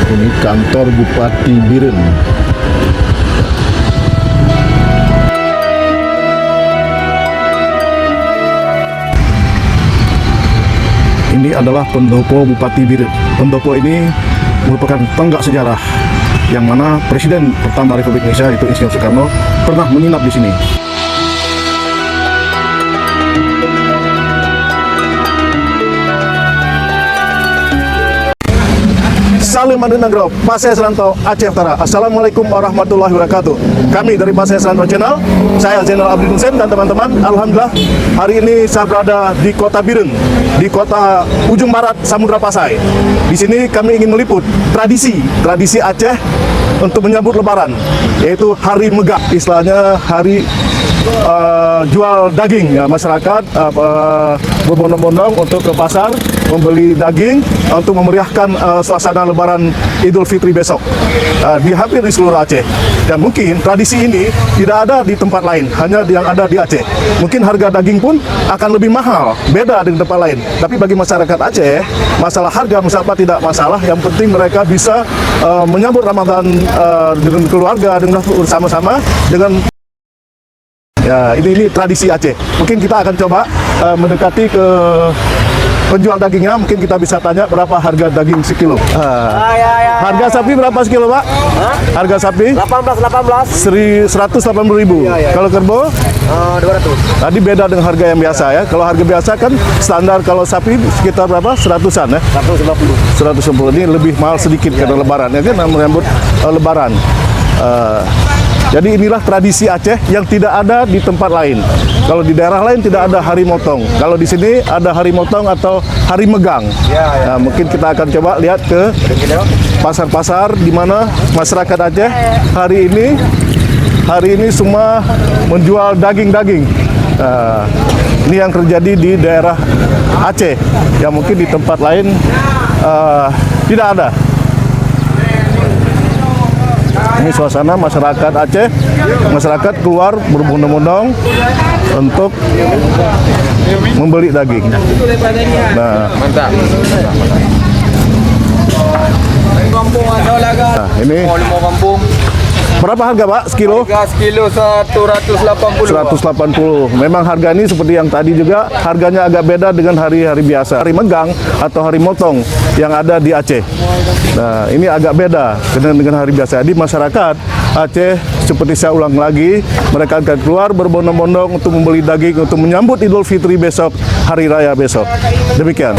Ini kantor Bupati Biren. Ini adalah pendopo Bupati Biren. Pendopo ini merupakan tonggak sejarah yang mana Presiden pertama Republik Indonesia, yaitu Insinyur Soekarno, pernah menginap di sini. Salam Mandenangro, Pasai Selanto, Aceh Utara. Assalamualaikum warahmatullahi wabarakatuh. Kami dari Pasai Selanto Channel, saya Zainal Abidin Hussein dan teman-teman. Alhamdulillah, hari ini saya berada di Kota Biren, di kota ujung barat Samudra Pasai. Di sini kami ingin meliput tradisi Aceh untuk menyambut Lebaran, yaitu Hari Megah, istilahnya hari jual daging ya, masyarakat berbondong-bondong untuk ke pasar membeli daging untuk memeriahkan suasana Lebaran Idul Fitri besok di hampir di seluruh Aceh. Dan mungkin tradisi ini tidak ada di tempat lain, hanya yang ada di Aceh. Mungkin harga daging pun akan lebih mahal, beda dengan tempat lain. Tapi bagi masyarakat Aceh, masalah harga misalnya tidak masalah. Yang penting mereka bisa menyambut Ramadan dengan keluarga, dengan bersama-sama, dengan ya, ini tradisi Aceh. Mungkin kita akan coba mendekati ke penjual dagingnya. Mungkin kita bisa tanya berapa harga daging sekilo. Harga sapi berapa sekilo, Pak? Harga sapi? 180.000. Kalau kerbau? 200. Tadi beda dengan harga yang biasa ya. Kalau harga biasa kan standar kalau sapi sekitar berapa? 100-an ya? 150. Ini lebih mahal sedikit karena Lebaran. Ya kan menyambut Lebaran. Jadi inilah tradisi Aceh yang tidak ada di tempat lain. Kalau di daerah lain tidak ada hari motong. Kalau di sini ada hari motong atau hari megang. Nah, mungkin kita akan coba lihat ke pasar-pasar di mana masyarakat Aceh hari ini semua menjual daging-daging. Ini yang terjadi di daerah Aceh, yang mungkin di tempat lain tidak ada. Ini suasana masyarakat Aceh, masyarakat keluar berbondong-bondong untuk membeli daging. Nah, ini berapa harga, Pak? Sekilo? Harga sekilo 180. Memang harga ini seperti yang tadi juga, harganya agak beda dengan hari-hari biasa. Hari megang atau hari motong yang ada di Aceh. Nah, ini agak beda dengan hari biasa. Jadi masyarakat Aceh, seperti saya ulang lagi, mereka akan keluar berbondong-bondong untuk membeli daging untuk menyambut Idul Fitri besok, hari raya besok. Demikian.